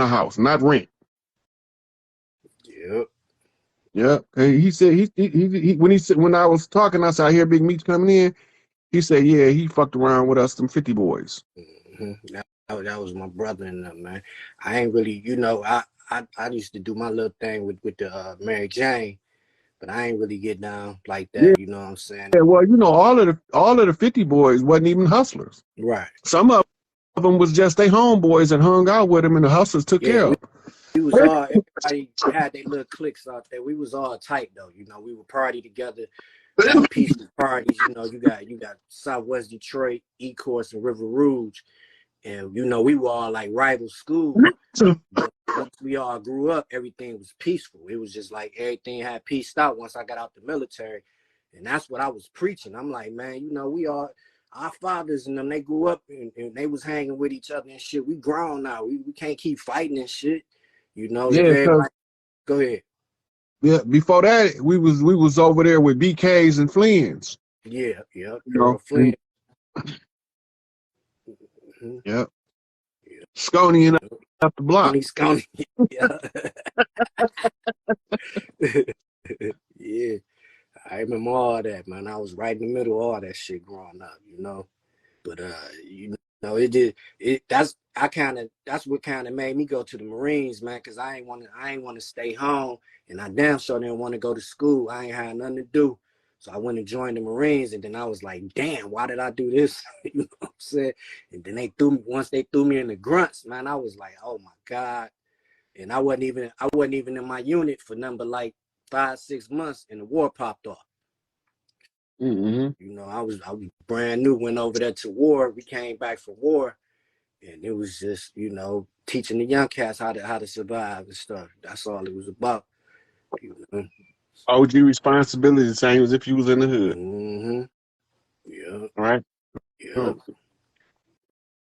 a house, not rent. Yep. Yeah. And he said when I was talking, I said, I hear Big Meech coming in. He said, yeah, he fucked around with us, them 50 boys. That was my brother and them, man. I ain't really, I used to do my little thing with the Mary Jane, but I ain't really get down like that. Yeah. You know what I'm saying? Yeah, well, all of the 50 boys wasn't even hustlers. Right. Some of them was just they homeboys and hung out with them, and the hustlers took care of. We was all, everybody had their little cliques out there. We was all tight though. We would party together, have peaceful parties. You got Southwest Detroit, E-Course, and River Rouge. And we were all like rival schools. But once we all grew up, everything was peaceful. It was just like everything had peaced out once I got out the military. And that's what I was preaching. I'm like, man, we all, our fathers and them, they grew up and they was hanging with each other and shit. We grown now. We can't keep fighting and shit. Yeah, go ahead. Yeah, before that, we was over there with BKs and Flynn's. Yeah. Flynn. Yeah. Scony and up the block. Scony. Yeah. Yeah. I remember all that, man. I was right in the middle of all that shit growing up, But that's what kind of made me go to the Marines, man, because I ain't want to stay home, and I damn sure didn't want to go to school. I ain't had nothing to do. So I went and joined the Marines, and then I was like, damn, why did I do this? You know what I'm saying? And then once they threw me in the grunts, man, I was like, oh my God. And I wasn't even in my unit for number like 5-6 months, and the war popped off. Mm-hmm. I was brand new, went over there to war. We came back from war, and it was just, teaching the young cats how to survive and stuff. That's all it was about. OG responsibility, the same as if you was in the hood. Mm-hmm. Yeah. Right? Yeah.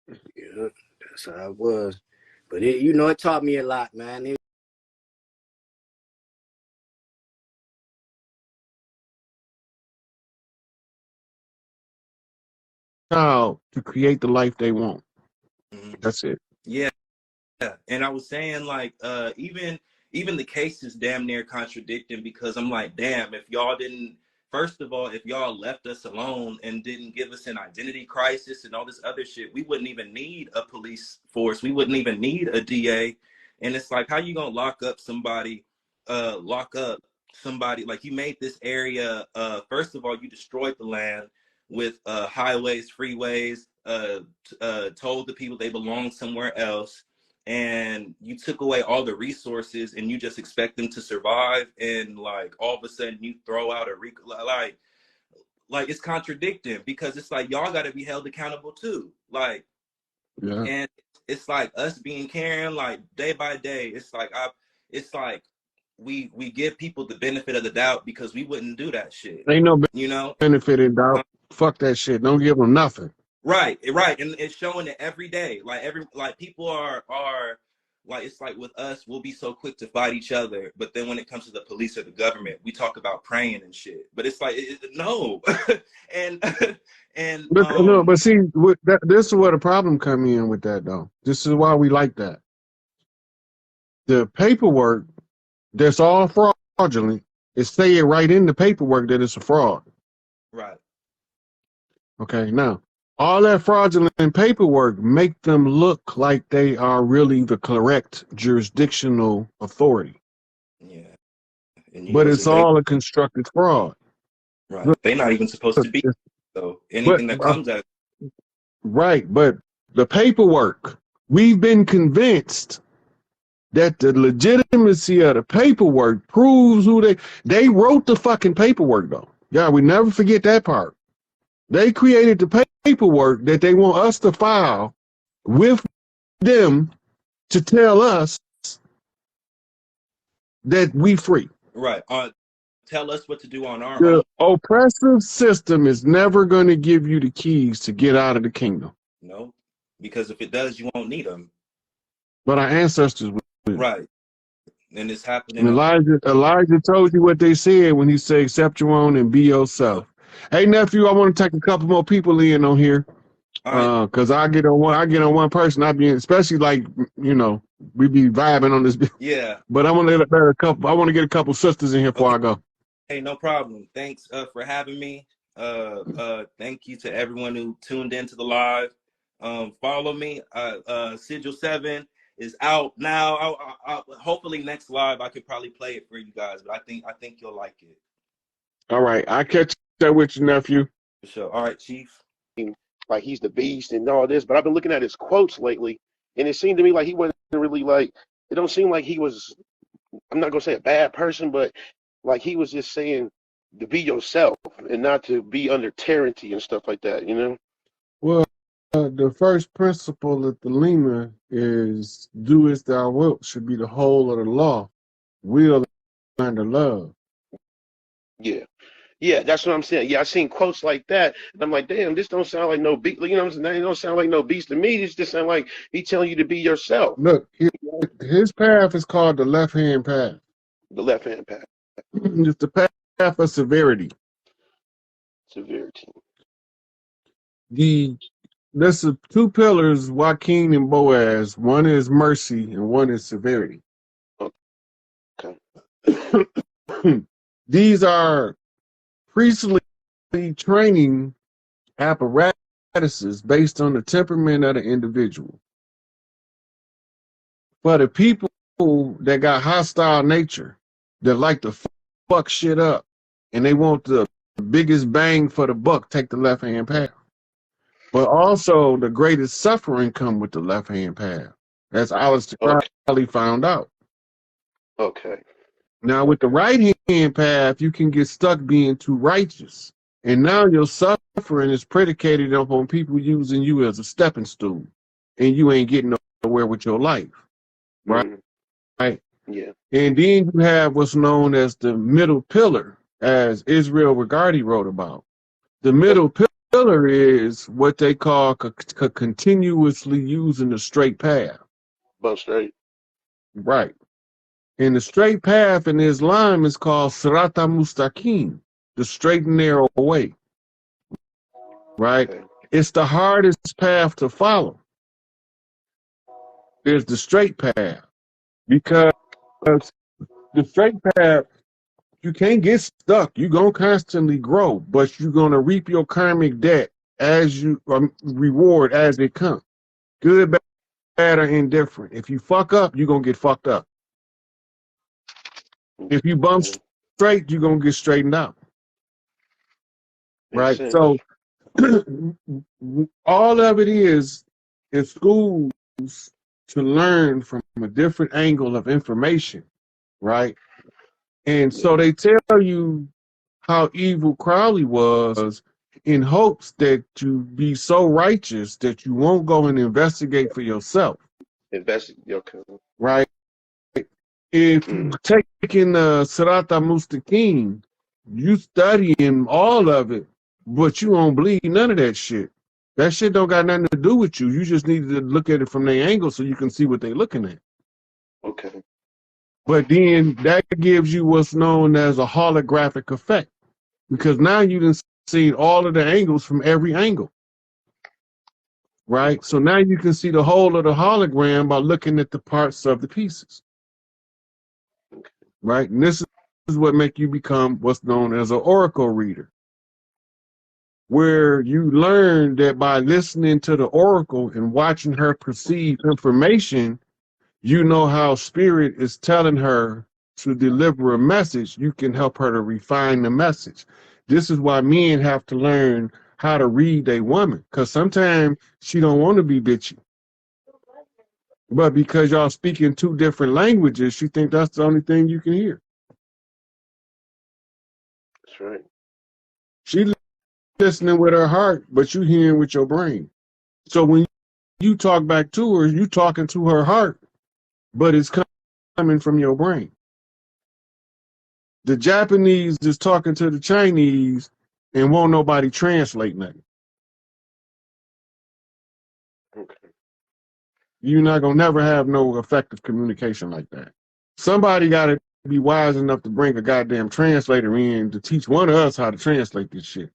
Yeah. That's how it was. But it taught me a lot, man. To create the life they want. That's it. Yeah. And I was saying, like, even the case is damn near contradicting, because I'm like, damn, if y'all didn't, first of all, if y'all left us alone and didn't give us an identity crisis and all this other shit, we wouldn't even need a police force. We wouldn't even need a DA. And it's like, how you gonna lock up somebody, like, you made this area, first of all, you destroyed the land with highways, freeways, told the people they belong somewhere else, and you took away all the resources, and you just expect them to survive, and like all of a sudden you throw out like it's contradicting, because it's like y'all got to be held accountable too, like, yeah. And it's like us being caring, like, day by day, it's like we give people the benefit of the doubt, because we wouldn't do that shit. Ain't no benefit in doubt. Fuck that shit. Don't give them nothing. Right. And it's showing it every day. Like people are like, it's like with us, we'll be so quick to fight each other, but then when it comes to the police or the government, we talk about praying and shit. But it's like, no. But see, this is where the problem come in with that, though. This is why we like that. The paperwork that's all fraudulent is saying right in the paperwork that it's a fraud. Right. Okay, now, all that fraudulent paperwork make them look like they are really the correct jurisdictional authority. Yeah. But it's all a constructed fraud. Right. They're not even supposed to be. So anything that comes out. Right, but the paperwork, we've been convinced that the legitimacy of the paperwork proves who they wrote the fucking paperwork, though. Yeah, we never forget that part. They created the paperwork that they want us to file with them to tell us that we free. Right. Tell us what to do on our own. The oppressive system is never going to give you the keys to get out of the kingdom. No, because if it does, you won't need them. But our ancestors would. Right. And it's happening. Elijah told you what they said when he said, accept your own and be yourself. Hey, nephew, I want to take a couple more people in on here. All right. Cause I get on one person, I be especially like, you know, we be vibing on this. Yeah. But I want to get a couple sisters in here before Okay. I go. Hey, no problem. Thanks for having me. Thank you to everyone who tuned into the live. Follow me. Sigil 7 is out now. Hopefully next live I could probably play it for you guys, but I think you'll like it. All right, I catch that with you, nephew. For sure. All right, Chief. Like he's the beast and all this, but I've been looking at his quotes lately, and it seemed to me like he wasn't really like. It don't seem like he was. I'm not gonna say a bad person, but like he was just saying to be yourself and not to be under tyranny and stuff like that. You know. Well, the first principle of the Lima is do as thou wilt should be the whole of the law, will and the love. Yeah. Yeah, that's what I'm saying. Yeah, I seen quotes like that, and I'm like, damn, this don't sound like no beast. You know what I'm saying? It don't sound like no beast to me. This just sound like he telling you to be yourself. Look, his path is called the left-hand path. The left hand path, It's the path of severity. severity. There's two pillars, Joaquin and Boaz. One is mercy and one is severity. Okay. These are priestly training apparatuses based on the temperament of the individual. For the people that got hostile nature, that like to fuck shit up, and they want the biggest bang for the buck, take the left-hand path. But also the greatest suffering come with the left-hand path. That's Alistair Crowley found out. Okay. Now with the right-hand path, you can get stuck being too righteous. And now your suffering is predicated upon people using you as a stepping stool. And you ain't getting nowhere with your life. Right? Mm-hmm. Right? Yeah. And then you have what's known as the middle pillar, as Israel Regardie wrote about. The middle pillar is what they call continuously using the straight path. Bump straight. Right. And the straight path in Islam is called Sirata Mustaqim, the straight and narrow way. Right? Okay. It's the hardest path to follow. There's the straight path. Because the straight path, you can't get stuck. You're going to constantly grow, but you're going to reap your karmic debt as you reward as it comes. Good, bad, or indifferent. If you fuck up, you're going to get fucked up. If you bump straight, you're going to get straightened out. Right? So all of it is in schools to learn from a different angle of information. Right? And so they tell you how evil Crowley was in hopes that you be so righteous that you won't go and investigate for yourself. Investigate. Right? If you taking Sirata Mustaqim, you studying all of it, but you won't believe none of that shit. That shit don't got nothing to do with you. You just need to look at it from their angle so you can see what they're looking at. Okay. But then that gives you what's known as a holographic effect, because now you done seen all of the angles from every angle. Right? So now you can see the whole of the hologram by looking at the parts of the pieces. Right? And this is what make you become what's known as an oracle reader, where you learn that by listening to the oracle and watching her perceive information, you know how spirit is telling her to deliver a message. You can help her to refine the message. This is why men have to learn how to read a woman, because sometimes she don't want to be bitchy. But because y'all speak in two different languages, she think that's the only thing you can hear. That's right. She listening with her heart, but you hearing with your brain. So when you talk back to her, you talking to her heart, but it's coming from your brain. The Japanese is talking to the Chinese and won't nobody translate nothing. Okay. You're not gonna never have no effective communication like that. Somebody gotta be wise enough to bring a goddamn translator in to teach one of us how to translate this shit.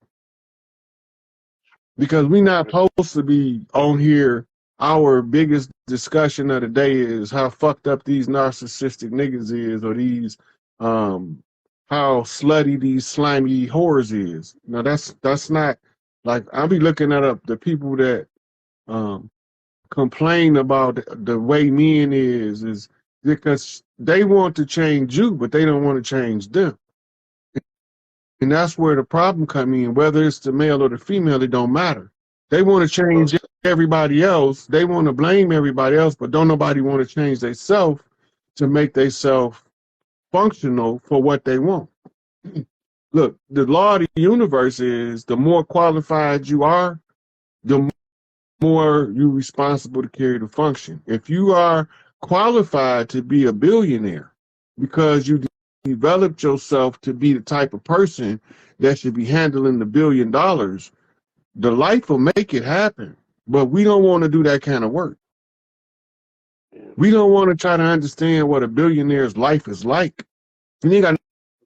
because we're not supposed to be on here. Our biggest discussion of the day is how fucked up these narcissistic niggas is, or these how slutty these slimy whores is. Now that's not, like, I'll be looking at up the people that complain about the way men is because they want to change you, but they don't want to change them. And that's where the problem come in. Whether it's the male or the female, it don't matter. They want to change everybody else. They want to blame everybody else, but don't nobody want to change themselves to make themselves functional for what they want. Look, the law of the universe is the more qualified you are, the more you're responsible to carry the function. If you are qualified to be a billionaire because you developed yourself to be the type of person that should be handling the $1 billion, the life will make it happen. But we don't want to do that kind of work. We don't want to try to understand what a billionaire's life is like. It ain't got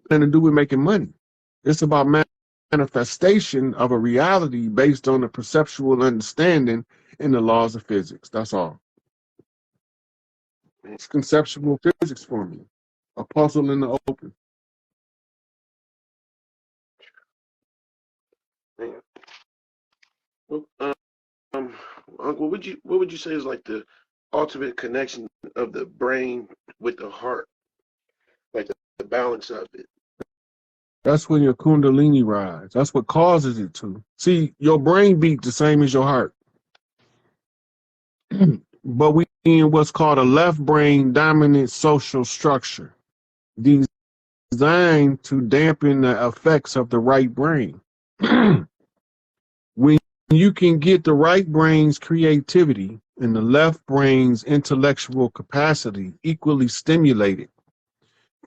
nothing to do with making money. It's about manifestation of a reality based on the perceptual understanding in the laws of physics. That's all. It's conceptual physics for me. A puzzle in the open. Well, Uncle, what would you say is like the ultimate connection of the brain with the heart, like the balance of it? That's when your kundalini rises. That's what causes it to. See, your brain beat the same as your heart. But we in what's called a left brain dominant social structure, designed to dampen the effects of the right brain. When you can get the right brain's creativity and the left brain's intellectual capacity equally stimulated,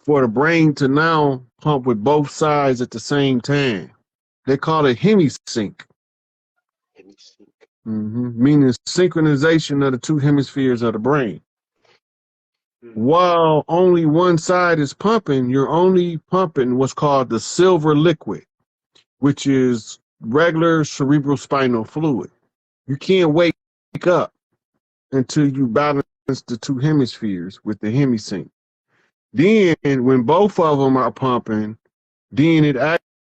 for the brain to now pump with both sides at the same time, they call it hemisync. Meaning synchronization of the two hemispheres of the brain. While only one side is pumping, you're only pumping what's called the silver liquid, which is regular cerebrospinal fluid. You can't wake up until you balance the two hemispheres with the hemisync. Then when both of them are pumping, then it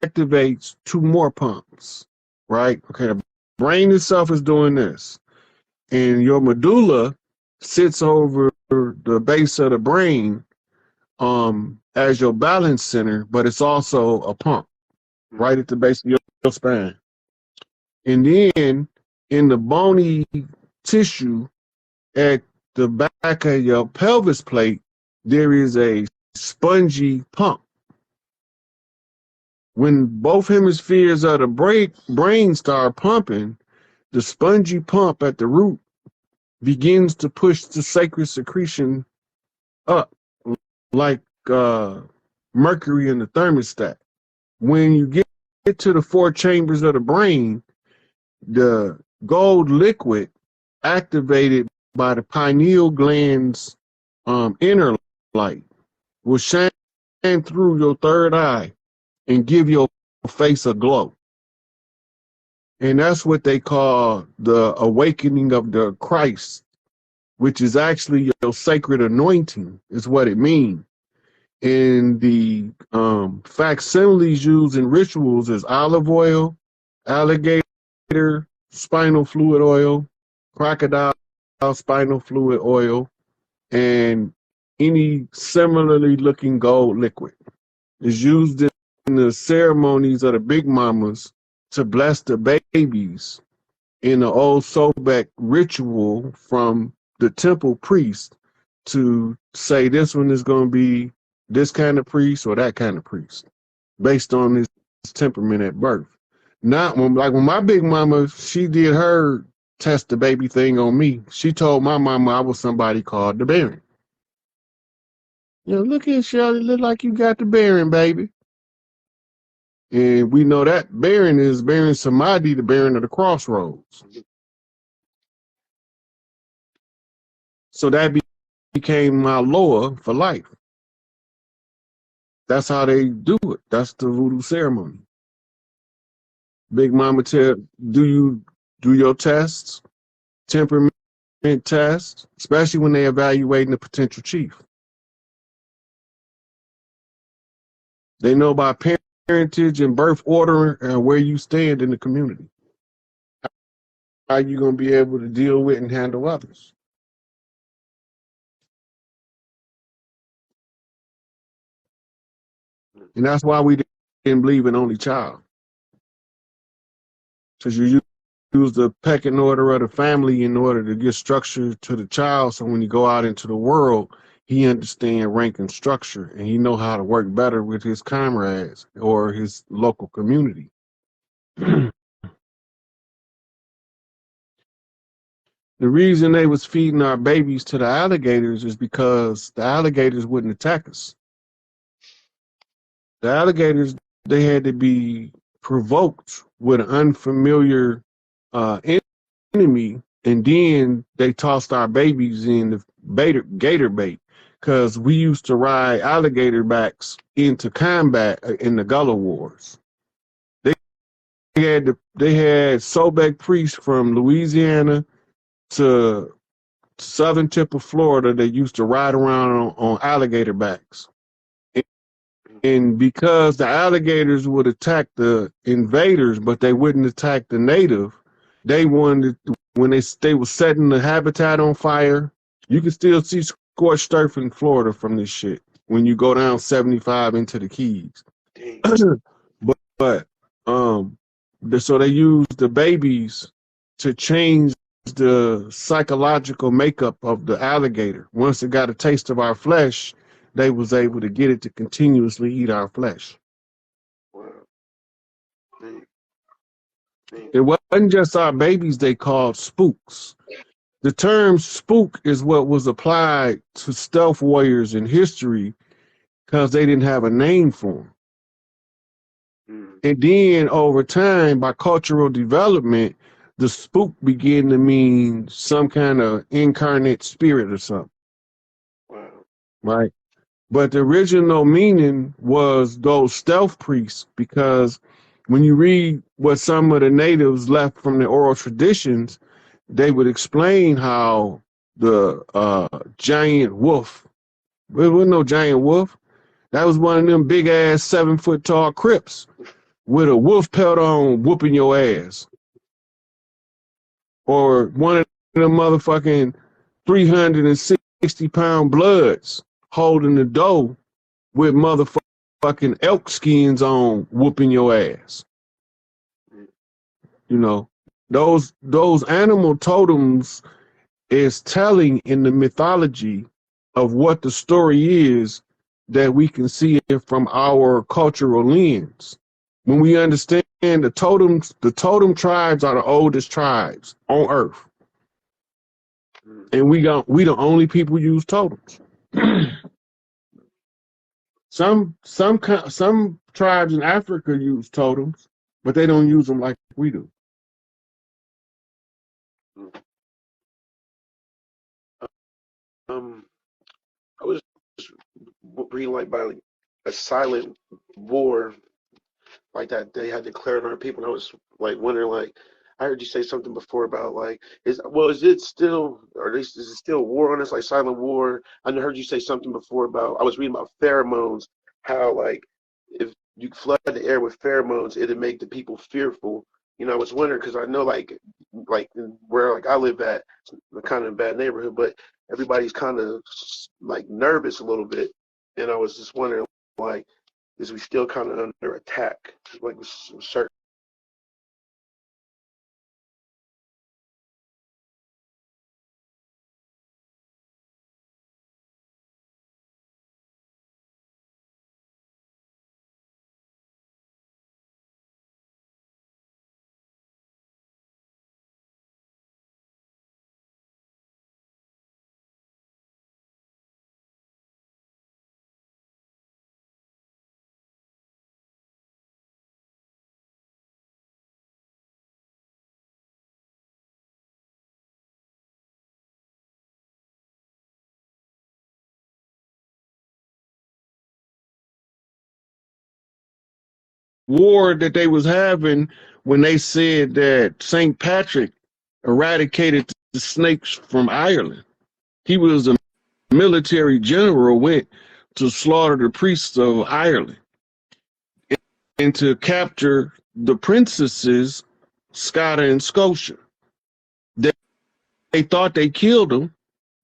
activates two more pumps, right? Okay, the brain itself is doing this, and your medulla sits over the base of the brain as your balance center, but it's also a pump right at the base of your spine. And then in the bony tissue at the back of your pelvis plate, there is a spongy pump. When both hemispheres of the brain start pumping, the spongy pump at the root begins to push the sacred secretion up like mercury in the thermostat. When you get to the 4 chambers of the brain, the gold liquid activated by the pineal gland's inner light will shine through your third eye and give your face a glow. And that's what they call the awakening of the Christ, which is actually your sacred anointing, is what it means. And the facsimiles used in rituals is olive oil, alligator spinal fluid oil, crocodile spinal fluid oil, and any similarly looking gold liquid. Is used in the ceremonies of the big mamas to bless the babies in the old Sobek ritual from the temple priest to say this one is going to be this kind of priest or that kind of priest based on his temperament at birth. Not when, like when my big mama, she did her test the baby thing on me. She told my mama I was somebody called the Baron. You know, look here, Shirley, look like you got the Baron, baby. And we know that Baron is Baron Samadhi, the Baron of the Crossroads. So that became my loa for life. That's how they do it. That's the voodoo ceremony. Big Mama tell, do you do your tests, temperament tests, especially when they evaluating the potential chief. They know about parentage and birth order and where you stand in the community. How you gonna be able to deal with and handle others? And that's why we didn't believe in only child. Because you use the pecking order of the family in order to give structure to the child. So when you go out into the world, he understands rank and structure, and he know how to work better with his comrades or his local community. The reason they was feeding our babies to the alligators is because the alligators wouldn't attack us. The alligators, they had to be provoked with an unfamiliar enemy, and then they tossed our babies in the gator bait, because we used to ride alligator backs into combat in the Gullah Wars. They had Sobek priests from Louisiana to southern tip of Florida that used to ride around on alligator backs. And because the alligators would attack the invaders, but they wouldn't attack the native, they wanted, when they were setting the habitat on fire, you can still see scorched earth in Florida from this shit when you go down 75 into the Keys. but so they used the babies to change the psychological makeup of the alligator. Once it got a taste of our flesh, they was able to get it to continuously eat our flesh. Wow. It wasn't just our babies they called spooks. The term spook is what was applied to stealth warriors in history because they didn't have a name for them. And then over time, by cultural development, the spook began to mean some kind of incarnate spirit or something. Wow. Right? But the original meaning was those stealth priests, because when you read what some of the natives left from the oral traditions, they would explain how the giant wolf, there was no giant wolf. That was one of them big ass 7 foot tall Crips with a wolf pelt on whooping your ass. Or one of them motherfucking 360 pound bloods holding the dough with motherfucking elk skins on whooping your ass. You know, those animal totems is telling in the mythology of what the story is that we can see it from our cultural lens. When we understand the totem tribes are the oldest tribes on earth. And we the only people use totems. Some tribes in Africa use totems, but they don't use them like we do. I was reading like by a silent war like that they had declared on our people, and I was like wondering, like, I heard you say something before about like, is it still, or at least is it still war on us, like silent war? I heard you say something before about, I was reading about pheromones, how like if you flood the air with pheromones, it'd make the people fearful. You know, I was wondering because I know like where like I live at, it's kind of a bad neighborhood, but everybody's kind of like nervous a little bit, and I was just wondering like, is we still kind of under attack, like with certain. War that they was having when they said that St. Patrick eradicated the snakes from Ireland. He was a military general, went to slaughter the priests of Ireland and to capture the princesses, Scotta and Scotia. They thought they killed them,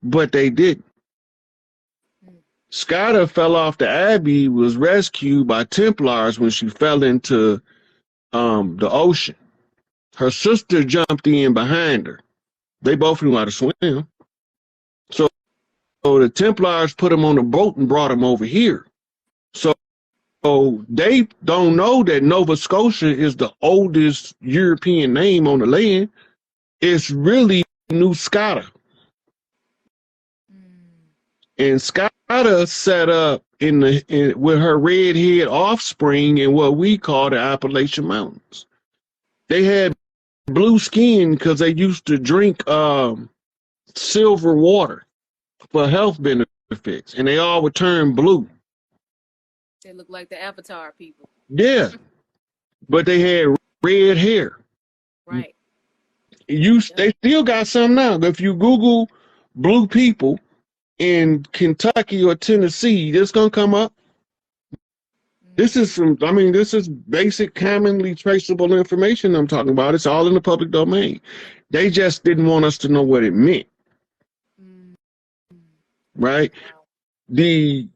but they didn't. Scotta fell off the Abbey, was rescued by Templars when she fell into the ocean. Her sister jumped in behind her. They both knew how to swim. So the Templars put them on a boat and brought them over here. So they don't know that Nova Scotia is the oldest European name on the land. It's really New Scotta. And Scotta set up with her redhead offspring in what we call the Appalachian Mountains. They had blue skin because they used to drink silver water for health benefits, and they all would turn blue. They look like the Avatar people. Yeah, but they had red hair. Right. They still got some now. If you Google blue people in Kentucky or Tennessee, this gonna come up. This is this is basic, commonly traceable information I'm talking about. It's all in the public domain. They just didn't want us to know what it meant. Right? The